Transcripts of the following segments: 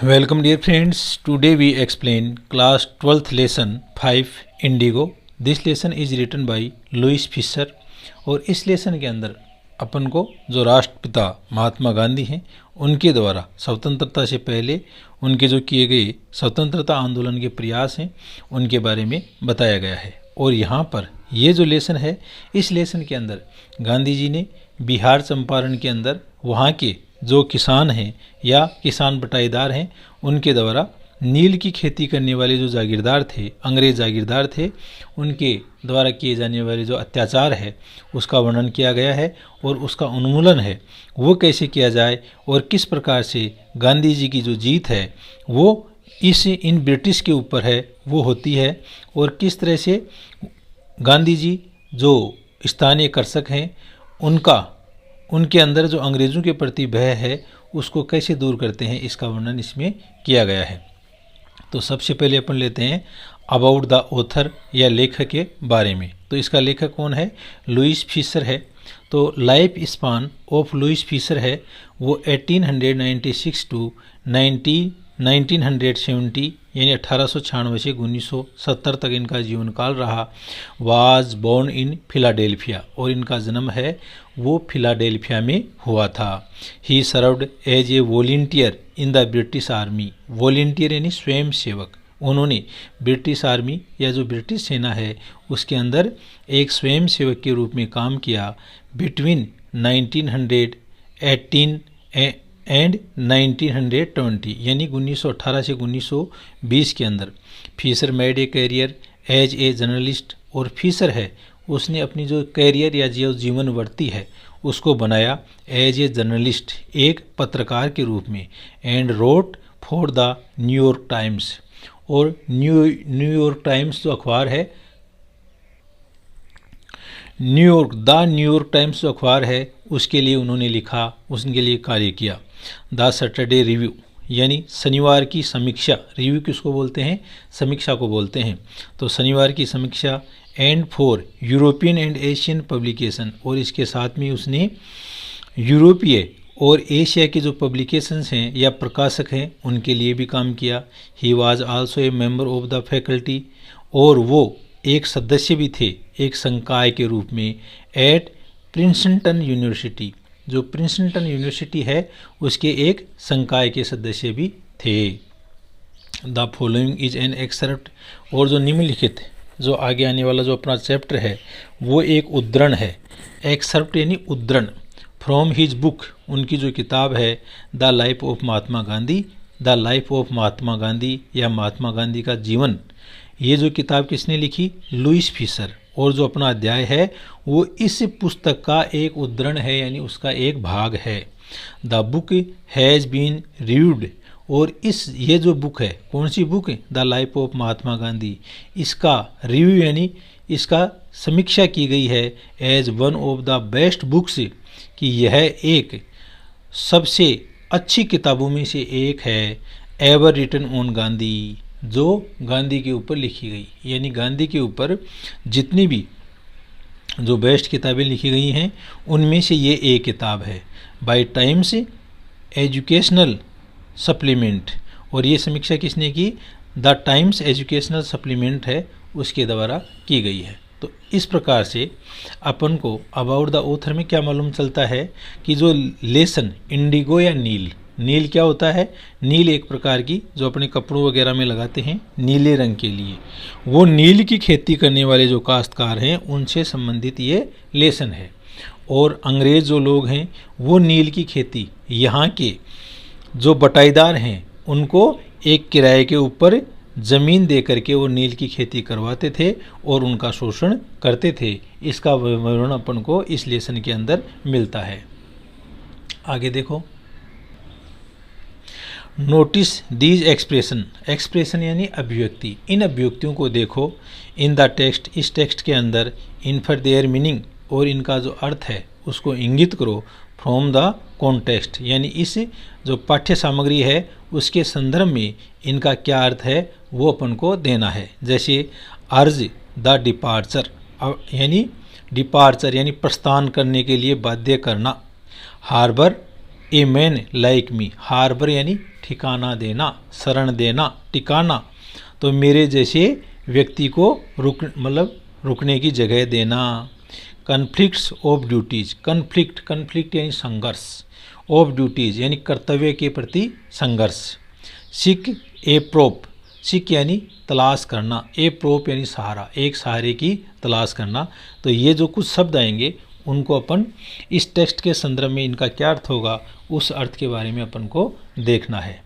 Welcome dear friends, today we explain class 12th lesson 5 Indigo. This lesson is written by Louis Fischer. और इस lesson के अंदर अपन को जो राष्ट्रपिता महात्मा गांधी हैं उनके द्वारा स्वतंत्रता से पहले उनके जो किए गए स्वतंत्रता आंदोलन के प्रयास हैं उनके बारे में बताया गया है। और यहाँ पर ये जो लेसन है, इस लेसन के अंदर गांधी जी ने बिहार चंपारण के अंदर वहाँ के जो किसान हैं या किसान बटाईदार हैं उनके द्वारा नील की खेती करने वाले जो जागीरदार थे, अंग्रेज जागीरदार थे, उनके द्वारा किए जाने वाले जो अत्याचार है उसका वर्णन किया गया है और उसका उन्मूलन है वो कैसे किया जाए और किस प्रकार से गांधी जी की जो जीत है वो इन ब्रिटिश के ऊपर है वो होती है। और किस तरह से गांधी जी जो स्थानीय कृषक हैं उनके अंदर जो अंग्रेज़ों के प्रति भय है उसको कैसे दूर करते हैं, इसका वर्णन इसमें किया गया है। तो सबसे पहले अपन लेते हैं अबाउट द ऑथर या लेखक के बारे में। तो इसका लेखक कौन है? लुइस फिशर है। तो life span of Louis Fischer है वो 1896 टू 1970 यानी 1896 से 1970 तक इनका जीवन काल रहा। वाज बोर्न इन फिलाडेल्फिया, और इनका जन्म है वो फिलाडेल्फिया में हुआ था। He served as a volunteer in the British army. Volunteer यानी स्वयं सेवक। उन्होंने ब्रिटिश आर्मी या जो ब्रिटिश सेना है उसके अंदर एक स्वयं सेवक के रूप में काम किया बिटवीन 1918 एंड 1920 यानी 1918 से 1920 के अंदर। Fischer made a career as a journalist, और फिशर है उसने अपनी जो कैरियर या जो जीवन वर्ती है उसको बनाया एज ए जर्नलिस्ट, एक पत्रकार के रूप में। And wrote for the New York times, और न्यूयॉर्क टाइम्स जो अखबार है, न्यूयॉर्क टाइम्स जो अखबार है उसके लिए उन्होंने लिखा, उसके लिए कार्य किया। द सैटरडे रिव्यू यानी शनिवार की समीक्षा। रिव्यू किसको बोलते हैं? समीक्षा को बोलते हैं। तो शनिवार की समीक्षा। And for European and Asian publication, और इसके साथ में उसने यूरोपीय और एशिया के जो पब्लिकेशंस हैं या प्रकाशक हैं उनके लिए भी काम किया। He was also a member of the faculty, और वो एक सदस्य भी थे एक संकाय के रूप में एट प्रिंसटन यूनिवर्सिटी। जो प्रिंसटन यूनिवर्सिटी है उसके एक संकाय के सदस्य भी थे। The following is an excerpt, और जो निम्नलिखित जो आगे आने वाला जो अपना चैप्टर है वो एक उद्धरण है। एक्सर्प्ट यानी उद्धरण। फ्रॉम हिज बुक, उनकी जो किताब है the life of Mahatma Gandhi. The life of Mahatma Gandhi या महात्मा गांधी का जीवन, ये जो किताब किसने लिखी? Louis Fischer. और जो अपना अध्याय है वो इस पुस्तक का एक उद्धरण है यानी उसका एक भाग है। The book has been reviewed, और ये जो बुक है, कौन सी बुक है? The life of Mahatma Gandhi. इसका रिव्यू यानी इसका समीक्षा की गई है as one of the best books, कि यह एक सबसे अच्छी किताबों में से एक है एवर रिटन ऑन गांधी, जो गांधी के ऊपर लिखी गई। यानी गांधी के ऊपर जितनी भी जो बेस्ट किताबें लिखी गई हैं उनमें से ये एक किताब है। बाय टाइम्स एजुकेशनल सप्लीमेंट, और ये समीक्षा किसने की? द टाइम्स एजुकेशनल सप्लीमेंट है उसके द्वारा की गई है। तो इस प्रकार से अपन को अबाउट द ऑथर में क्या मालूम चलता है कि जो लेसन इंडिगो या नील, नील क्या होता है? नील एक प्रकार की जो अपने कपड़ों वगैरह में लगाते हैं नीले रंग के लिए, वो नील की खेती करने वाले जो काश्तकार हैं उनसे संबंधित ये लेसन है। और अंग्रेज़ जो लोग हैं वो नील की खेती यहाँ के जो बटाईदार हैं उनको एक किराए के ऊपर ज़मीन दे करके वो नील की खेती करवाते थे और उनका शोषण करते थे। इसका विवरण अपन को इस लेसन के अंदर मिलता है। आगे देखो। नोटिस दीज एक्सप्रेशन यानी अभिव्यक्ति। इन अभिव्यक्तियों को देखो इन द टेक्स्ट, इस टेक्स्ट के अंदर। इनफर देयर मीनिंग, और इनका जो अर्थ है उसको इंगित करो। फ्रॉम द कॉन्टेक्स्ट यानी इस जो पाठ्य सामग्री है उसके संदर्भ में इनका क्या अर्थ है वो अपन को देना है। जैसे अर्ज द डिपार्चर यानी प्रस्थान करने के लिए बाध्य करना। Harbour a man like me, harbour यानी ठिकाना देना, शरण देना, टिकाना, तो मेरे जैसे व्यक्ति को रुकने की जगह देना। कन्फ्लिक्ट्स ऑफ ड्यूटीज, कन्फ्लिक्ट यानी संघर्ष, ऑफ ड्यूटीज यानी कर्तव्य के प्रति संघर्ष। सीक ए प्रोप, सीक यानी तलाश करना, ए प्रोप यानी सहारा, एक सहारे की तलाश करना। तो ये जो कुछ शब्द आएंगे उनको अपन इस टेक्स्ट के संदर्भ में इनका क्या अर्थ होगा उस अर्थ के बारे में अपन को देखना है।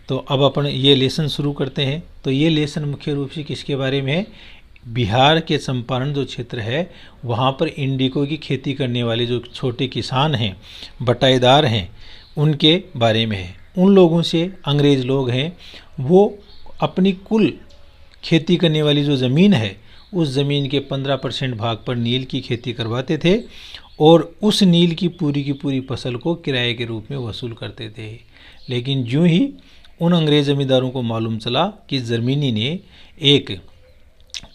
तो अब अपन ये लेसन शुरू करते हैं। तो ये लेसन मुख्य रूप से किसके बारे में है? बिहार के चंपारण जो क्षेत्र है वहाँ पर इंडिगो की खेती करने वाले जो छोटे किसान हैं, बटाईदार हैं, उनके बारे में है। उन लोगों से अंग्रेज़ लोग हैं वो अपनी कुल खेती करने वाली जो ज़मीन है उस ज़मीन के 15% भाग पर नील की खेती करवाते थे और उस नील की पूरी फसल को किराए के रूप में वसूल करते थे। लेकिन यूँ ही उन अंग्रेज़ ज़मींदारों को मालूम चला कि जर्मनी ने एक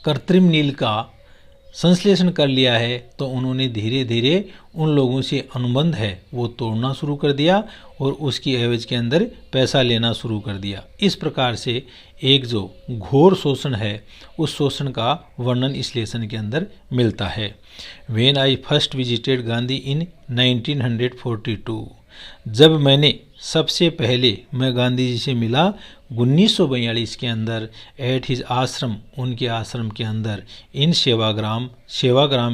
कृत्रिम नील का संश्लेषण कर लिया है, तो उन्होंने धीरे धीरे उन लोगों से अनुबंध है वो तोड़ना शुरू कर दिया और उसकी एवज के अंदर पैसा लेना शुरू कर दिया। इस प्रकार से एक जो घोर शोषण है उस शोषण का वर्णन इस लेसन के अंदर मिलता है। When I first visited Gandhi in 1942, जब मैंने सबसे पहले मैं गांधी जी से मिला 1942 के अंदर, एट हिज आश्रम, उनके आश्रम के अंदर, इन सेवाग्राम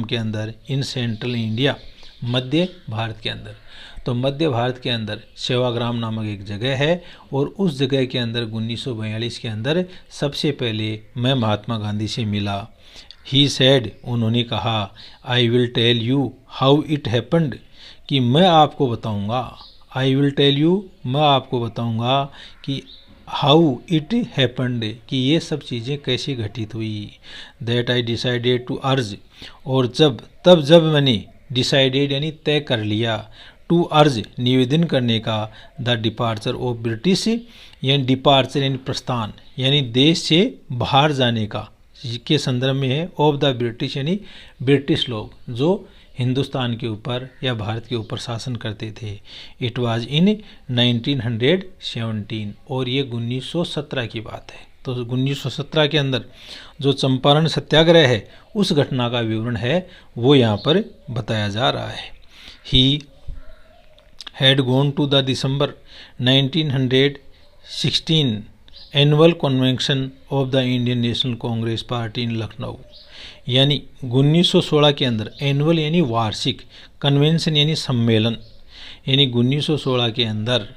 के अंदर, इन सेंट्रल इंडिया, मध्य भारत के अंदर। तो मध्य भारत के अंदर सेवाग्राम नामक एक जगह है और उस जगह के अंदर 1942 के अंदर सबसे पहले मैं महात्मा गांधी से मिला। ही सेड, उन्होंने कहा, I will tell you how it happened, कि मैं आपको बताऊंगा, आई विल टेल यू, मैं आपको बताऊंगा कि हाउ इट हैपेंड, कि ये सब चीज़ें कैसे घटित हुई। दैट आई डिसाइडेड टू अर्ज, और जब मैंने डिसाइडेड यानी तय कर लिया, टू अर्ज निवेदन करने का, द डिपार्चर ऑफ ब्रिटिश, यानी डिपार्चर यानी प्रस्थान, यानी देश से बाहर जाने का के संदर्भ में है। ऑफ द ब्रिटिश यानी ब्रिटिश लोग जो हिंदुस्तान के ऊपर या भारत के ऊपर शासन करते थे। इट वाज इन 1917, और ये 1917 की बात है। तो 1917 के अंदर जो चंपारण सत्याग्रह है उस घटना का विवरण है वो यहाँ पर बताया जा रहा है। He had gone to the December 1916 annual convention of the Indian National Congress party in Lucknow, यानी 1916 के अंदर एनुअल यानी वार्षिक, कन्वेंशन यानी सम्मेलन, यानी 1916 के अंदर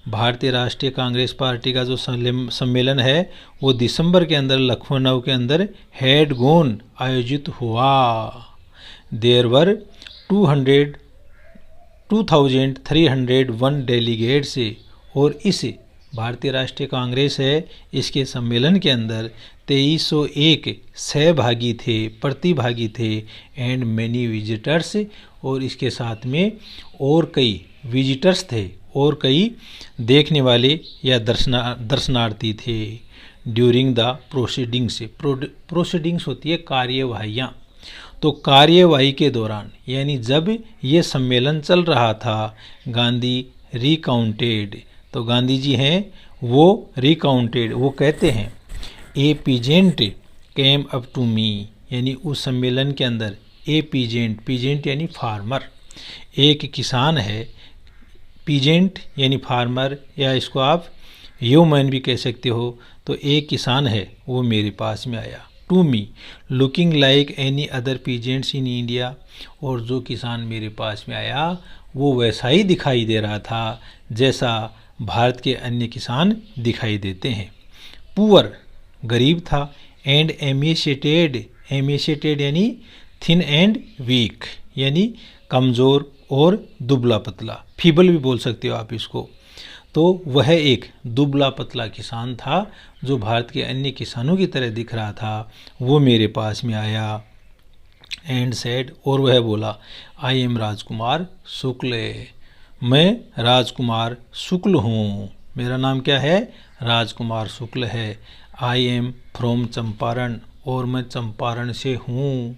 भारतीय राष्ट्रीय कांग्रेस पार्टी का जो सम्मेलन है वो दिसंबर के अंदर लखनऊ के अंदर हैड गॉन आयोजित हुआ। देयर वर 2301 डेलीगेट्स, और इस भारतीय राष्ट्रीय कांग्रेस है इसके सम्मेलन के अंदर 2301 सहभागी थे, प्रतिभागी थे, एंड मैनी विजिटर्स, और इसके साथ में और कई विजिटर्स थे और कई देखने वाले या दर्शनार्थी थे। ड्यूरिंग द प्रोसीडिंग्स, प्रोसीडिंग्स होती है कार्यवाहियाँ, तो कार्यवाही के दौरान यानी जब ये सम्मेलन चल रहा था, गांधी रिकाउंटेड, तो गांधी जी हैं वो रिकाउंटेड, वो कहते हैं, a peasant came up to me, यानी उस सम्मेलन के अंदर ए पीजेंट यानी फार्मर, एक किसान है, पीजेंट यानी फार्मर, या इसको आप ह्यूमन भी कह सकते हो। तो एक किसान है वो मेरे पास में आया, to me looking like any other peasants in India, और जो किसान मेरे पास में आया वो वैसा ही दिखाई दे रहा था जैसा भारत के अन्य किसान दिखाई देते हैं। पुअर गरीब था, एंड एमिएशेटेड यानी थिन एंड वीक, यानी कमज़ोर और दुबला पतला, फीबल भी बोल सकते हो आप इसको। तो वह एक दुबला पतला किसान था जो भारत के अन्य किसानों की तरह दिख रहा था, वो मेरे पास में आया। एंड सेड, और वह बोला, आई एम राजकुमार शुक्ल, मैं राजकुमार शुक्ल हूँ, मेरा नाम क्या है, राजकुमार शुक्ल है। आई एम फ्रॉम चंपारण, और मैं चंपारण से हूँ।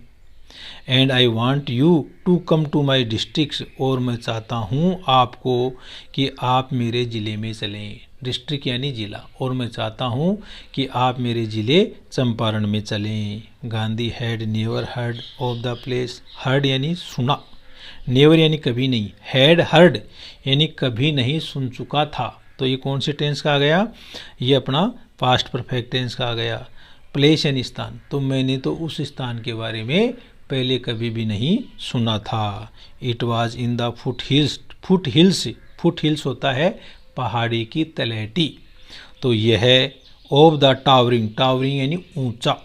And I want you to come to my district, और मैं चाहता हूँ आपको कि आप मेरे ज़िले में चलें। डिस्ट्रिक्ट यानी ज़िला, और मैं चाहता हूँ कि आप मेरे ज़िले चंपारण में चलें। Gandhi had never heard of the place, heard यानी सुना, नेवर यानी कभी नहीं, हैड हर्ड यानी कभी नहीं सुन चुका था। तो ये कौन से टेंस का आ गया, ये अपना पास्ट परफेक्ट टेंस का आ गया। प्लेस यानी स्थान, तो मैंने तो उस स्थान के बारे में पहले कभी भी नहीं सुना था। It was in the foot hills, foot hills, foot hills होता है पहाड़ी की तलहटी, तो यह है ऑफ द टावरिंग, टावरिंग यानी ऊंचा,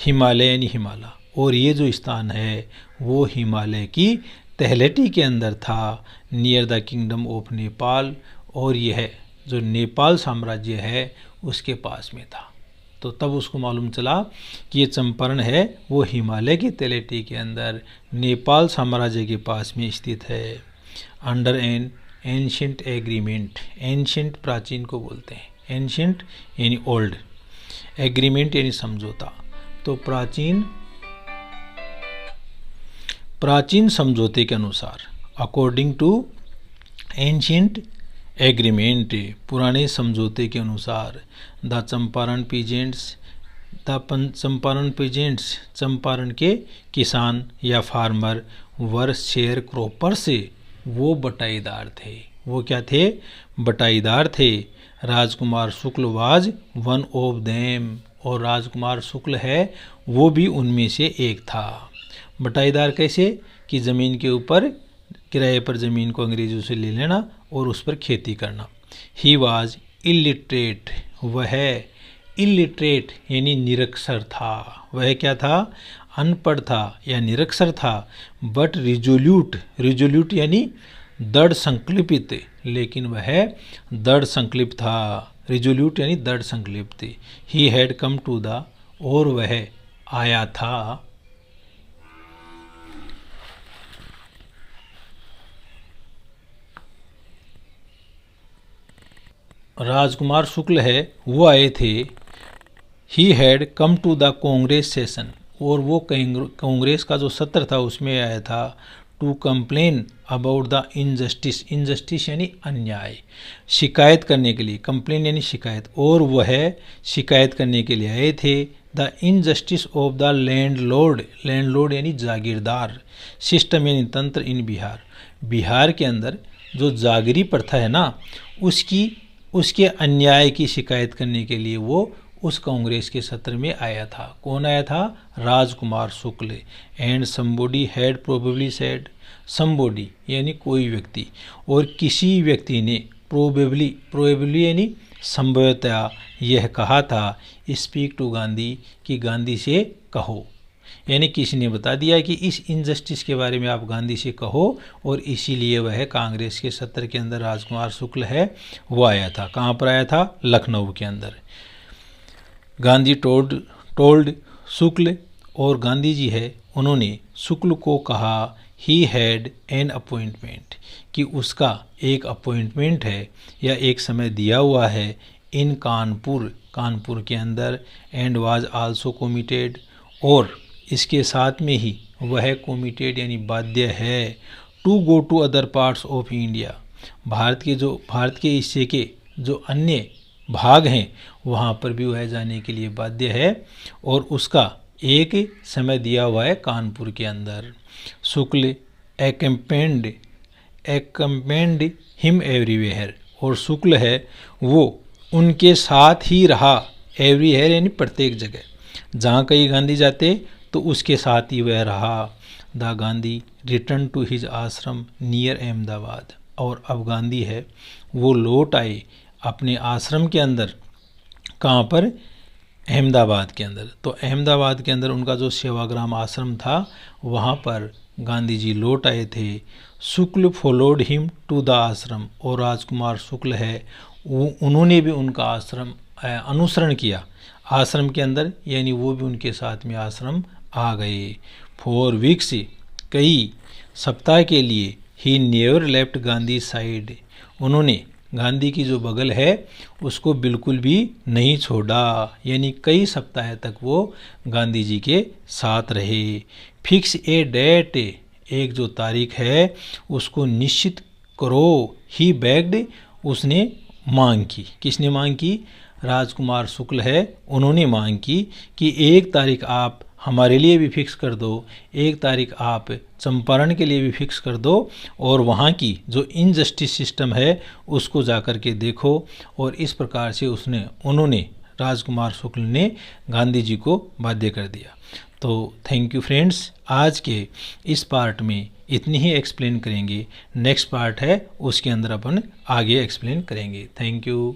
हिमालय यानी हिमालय, और ये जो स्थान है वो हिमालय की तलहटी के अंदर था, near the kingdom of Nepal, और यह जो नेपाल साम्राज्य है उसके पास में था। तो तब उसको मालूम चला कि ये चंपारण है वो हिमालय की तलहटी के अंदर नेपाल साम्राज्य के पास में स्थित है। Under N ancient agreement, ancient प्राचीन को बोलते हैं, एंशिएंट यानी ओल्ड, एग्रीमेंट यानी समझौता, तो प्राचीन समझौते के अनुसार, अकॉर्डिंग टू एंशिएंट एग्रीमेंट, पुराने समझौते के अनुसार, the Champaran peasants, Champaran peasants, Champaran के किसान या फार्मर, वर शेयर क्रॉपर से, वो बटाईदार थे, वो क्या थे, बटाईदार थे। राजकुमार शुक्ल वाज वन ऑफ देम, और राजकुमार शुक्ल है वो भी उनमें से एक था। बटाईदार कैसे, कि ज़मीन के ऊपर किराए पर ज़मीन को अंग्रेज़ों से ले लेना और उस पर खेती करना। ही वाज इलिटरेट, वह इलिटरेट यानी निरक्षर था, वह क्या था, अनपढ़ था या निरक्षर था। बट रिजोल्यूट, रिजोल्यूट यानी दृढ़ संकल्पित, लेकिन वह दृढ़ संकल्प था, रिजोल्यूट यानी दृढ़ संकल्पित। He had come to the, और वह आया था, राजकुमार शुक्ल है वो आए थे। He had come to the Congress session, और वो कांग्रेस का जो सत्र था उसमें आया था। To complain about the injustice, injustice यानी अन्याय, शिकायत करने के लिए, कंप्लेन यानी शिकायत, और वह शिकायत करने के लिए आए थे। The injustice of the landlord, landlord यानी जागीरदार, सिस्टम यानी तंत्र इन बिहार, बिहार के अंदर जो जागीरी प्रथा है ना उसके अन्याय की शिकायत करने के लिए वो उस कांग्रेस के सत्र में आया था। कौन आया था, Rajkumar Shukla. And somebody had probably said, somebody यानी कोई व्यक्ति, और किसी व्यक्ति ने प्रोबेबली, प्रोबेबली यानी संभवतः यह कहा था, स्पीक टू गांधी, कि गांधी से कहो, यानी किसी ने बता दिया कि इस इनजस्टिस के बारे में आप गांधी से कहो, और इसीलिए वह कांग्रेस के सत्र के अंदर राजकुमार शुक्ल है वो आया था। कहाँ पर आया था, लखनऊ के अंदर। गांधी टोल्ड शुक्ल, और गांधी जी है उन्होंने शुक्ल को कहा, ही हैड एन अपॉइंटमेंट, कि उसका एक अपॉइंटमेंट है या एक समय दिया हुआ है, इन कानपुर, कानपुर के अंदर, एंड वाज आल्सो कमिटेड, और इसके साथ में ही वह कमिटेड यानी बाध्य है, to go to other parts of India, भारत के हिस्से के जो अन्य भाग हैं वहाँ पर भी वह जाने के लिए बाध्य है, और उसका एक समय दिया हुआ है कानपुर के अंदर। शुक्ल एक्म्पेंड हिम एवरीवेयर, और शुक्ल है वो उनके साथ ही रहा, एवरीवेयर यानी प्रत्येक जगह, जहाँ कहीं गांधी जाते तो उसके साथ ही वह रहा। The Gandhi return to his ashram near Ahmedabad, और अब गांधी है वो लौट आए अपने आश्रम के अंदर, कहाँ पर, अहमदाबाद के अंदर। तो अहमदाबाद के अंदर उनका जो सेवाग्राम आश्रम था वहाँ पर गांधी जी लौट आए थे। शुक्ल फॉलोड हिम टू द आश्रम, और राजकुमार शुक्ल है उन्होंने भी उनका आश्रम अनुसरण किया आश्रम के अंदर, यानी वो भी उनके साथ में आश्रम आ गए। फॉर वीक्स, कई सप्ताह के लिए, he never left Gandhi side, उन्होंने गांधी की जो बगल है उसको बिल्कुल भी नहीं छोड़ा, यानी कई सप्ताह तक वो गांधी जी के साथ रहे। फिक्स ए डेट, एक जो तारीख है उसको निश्चित करो। ही बेग्ड, उसने मांग की। किसने मांग की? राजकुमार शुक्ल है, उन्होंने मांग की कि एक तारीख आप हमारे लिए भी फिक्स कर दो, एक तारीख आप चंपारण के लिए भी फिक्स कर दो, और वहाँ की जो इनजस्टिस सिस्टम है उसको जाकर के देखो। और इस प्रकार से उन्होंने राजकुमार शुक्ल ने गांधी जी को बाध्य कर दिया। तो थैंक यू फ्रेंड्स, आज के इस पार्ट में इतनी ही एक्सप्लेन करेंगे। नेक्स्ट पार्ट है उसके अंदर अपन आगे एक्सप्लेन करेंगे। Thank you.